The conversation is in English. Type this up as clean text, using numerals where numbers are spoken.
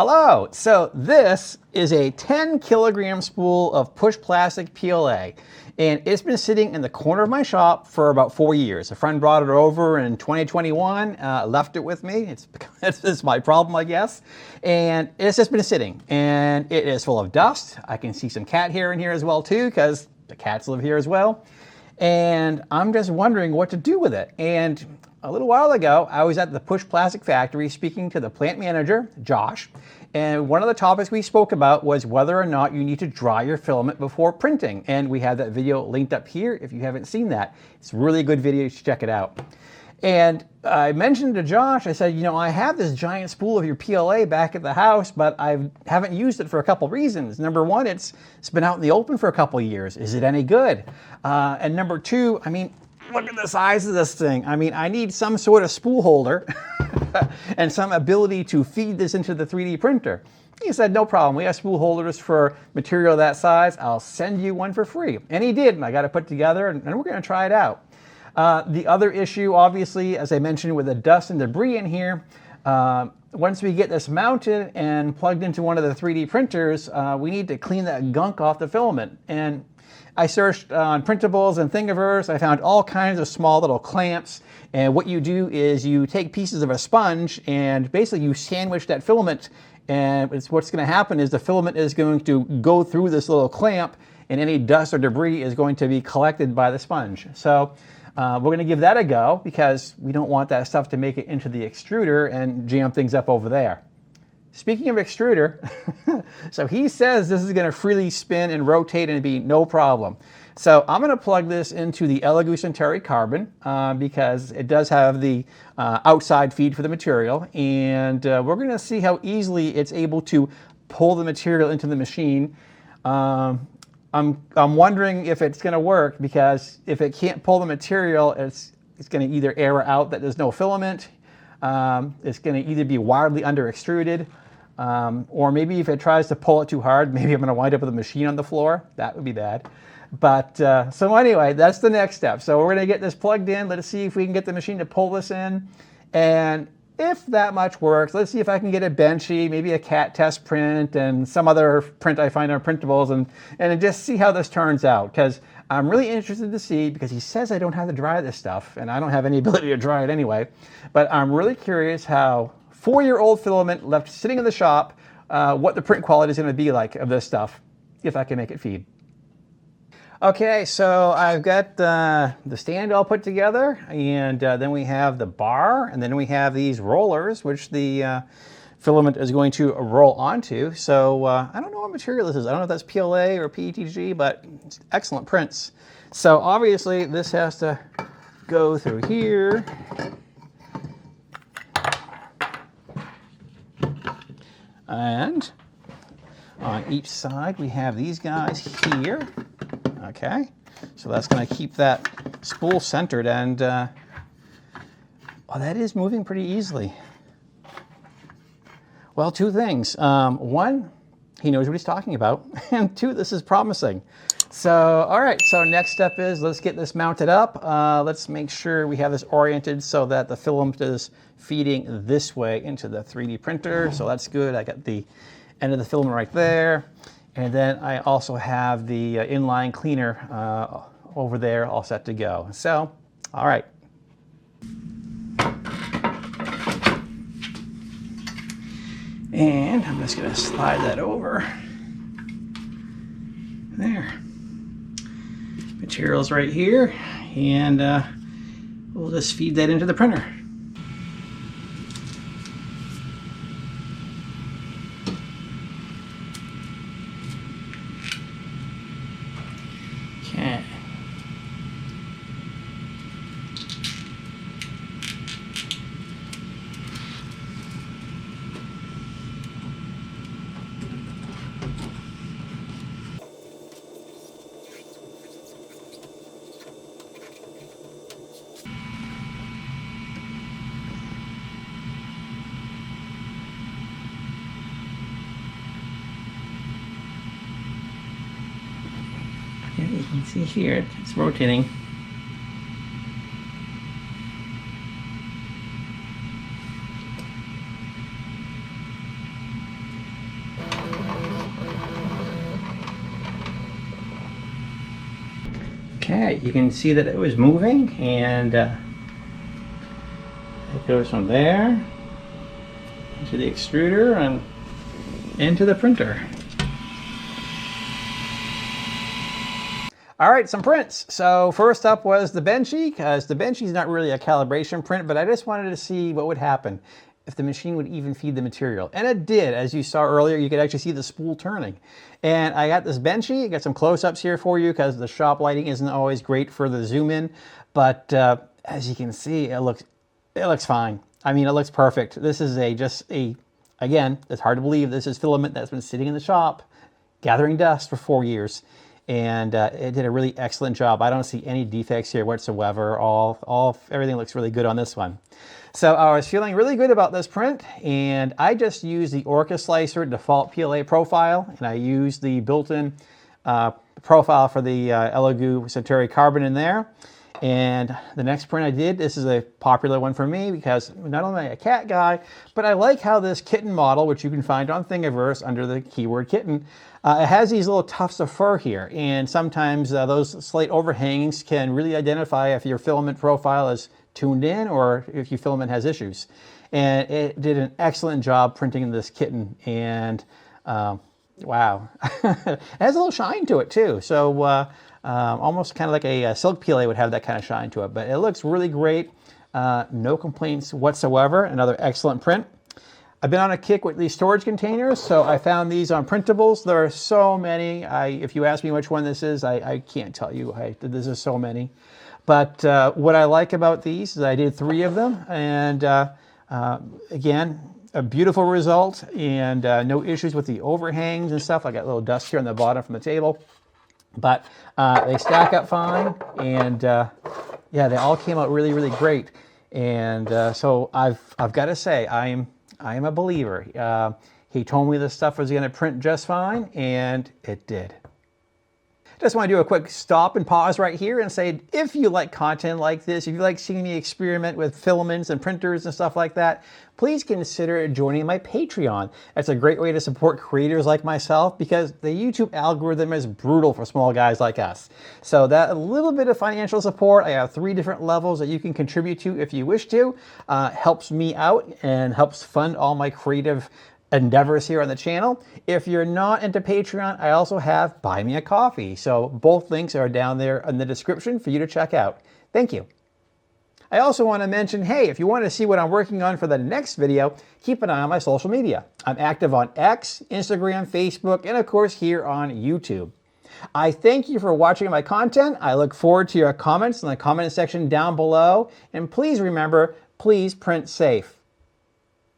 Hello! So this is a 10 kg spool of Push Plastic PLA, and it's been sitting in the corner of my shop for about 4 years. A friend brought it over in 2021, left it with me. It's my problem, I guess. And it's just been sitting, and it is full of dust. I can see some cat hair in here as well too, because the cats live here as well. And I'm just wondering what to do with it. And a little while ago, I was at the Push Plastic factory speaking to the plant manager, Josh, and one of the topics we spoke about was whether or not you need to dry your filament before printing. And we have that video linked up here if you haven't seen that. It's a really good video, you should check it out. And I mentioned to Josh, I said, you know, I have this giant spool of your PLA back at the house, but I haven't used it for a couple reasons. Number one, it's been out in the open for a couple of years. Is it any good? And number two, I mean, look at the size of this thing. I mean, I need some sort of spool holder and some ability to feed this into the 3D printer. He said, no problem. We have spool holders for material that size. I'll send you one for free. And he did, and I got it put together, and we're going to try it out. The other issue, obviously, as I mentioned, with the dust and debris in here, once we get this mounted and plugged into one of the 3D printers, we need to clean that gunk off the filament. And I searched on printables and Thingiverse. I found all kinds of small little clamps. And what you do is you take pieces of a sponge and basically you sandwich that filament. And what's going to happen is the filament is going to go through this little clamp, and any dust or debris is going to be collected by the sponge. So we're going to give that a go because we don't want that stuff to make it into the extruder and jam things up over there. Speaking of extruder, so he says this is going to freely spin and rotate and be no problem. So I'm going to plug this into the Elegoo Centauri Carbon because it does have the outside feed for the material, and we're going to see how easily it's able to pull the material into the machine. I'm wondering if it's going to work, because if it can't pull the material, it's going to either error out that there's no filament. It's going to either be wildly under extruded, or maybe if it tries to pull it too hard, maybe I'm going to wind up with a machine on the floor. That would be bad. But so anyway, that's the next step. So we're going to get this plugged in. Let's see if we can get the machine to pull this in. And if that much works, let's see if I can get a Benchy, maybe a cat test print, and some other print I find on printables, and just see how this turns out. Because I'm really interested to see, because he says I don't have to dry this stuff, and I don't have any ability to dry it anyway. But I'm really curious how 4-year-old filament left sitting in the shop, what the print quality is going to be like of this stuff, if I can make it feed. Okay, so I've got the stand all put together, and then we have the bar, and then we have these rollers, which the filament is going to roll onto. So I don't know what material this is. I don't know if that's PLA or PETG, but it's excellent prints. So obviously this has to go through here. And on each side we have these guys here. Okay, so that's going to keep that spool centered, and oh, that is moving pretty easily. Well, two things. One, he knows what he's talking about, and two, this is promising. So, all right, so next step is let's get this mounted up. Let's make sure we have this oriented so that the filament is feeding this way into the 3D printer. So that's good. I got the end of the filament right there. And then I also have the inline cleaner over there all set to go. So, all right. And I'm just going to slide that over. There. Material's right here. And we'll just feed that into the printer. Okay. You can see here it's rotating. Okay, you can see that it was moving, and it goes from there to the extruder and into the printer. All right, some prints. So first up was the Benchy, because the Benchy is not really a calibration print, but I just wanted to see what would happen if the machine would even feed the material. And it did. As you saw earlier, you could actually see the spool turning. And I got this Benchy. I got some close-ups here for you because the shop lighting isn't always great for the zoom in. But as you can see, it looks fine. I mean, it looks perfect. This is again, it's hard to believe this is filament that's been sitting in the shop gathering dust for 4 years. And it did a really excellent job. I don't see any defects here whatsoever. Everything looks really good on this one. So I was feeling really good about this print, and I just used the Orca Slicer default PLA profile, and I used the built-in profile for the Elegoo Centauri Carbon in there. And the next print I did, this is a popular one for me because not only am I a cat guy, but I like how this kitten model, which you can find on Thingiverse under the keyword kitten, it has these little tufts of fur here. And sometimes those slight overhangs can really identify if your filament profile is tuned in or if your filament has issues. And it did an excellent job printing this kitten. And wow, it has a little shine to it too. So almost kind of like a silk PLA would have that kind of shine to it, but it looks really great. No complaints whatsoever. Another excellent print. I've been on a kick with these storage containers, so I found these on printables. There are so many. If you ask me which one this is, I can't tell you. This is so many. But what I like about these is I did 3 of them, and again, a beautiful result, and no issues with the overhangs and stuff. I got a little dust here on the bottom from the table. But they stack up fine, and yeah, they all came out really, really great. And so I've got to say, I am a believer. He told me this stuff was going to print just fine, and it did. Just want to do a quick stop and pause right here and say, if you like content like this, if you like seeing me experiment with filaments and printers and stuff like that, please consider joining my Patreon. That's a great way to support creators like myself because the YouTube algorithm is brutal for small guys like us. So that a little bit of financial support, I have 3 different levels that you can contribute to if you wish to, helps me out and helps fund all my creative endeavors here on the channel. If you're not into Patreon, I also have Buy Me a Coffee. So both links are down there in the description for you to check out. Thank you. I also want to mention, hey, if you want to see what I'm working on for the next video, keep an eye on my social media. I'm active on X, Instagram, Facebook, and of course here on YouTube. I thank you for watching my content. I look forward to your comments in the comment section down below. And please remember, please print safe.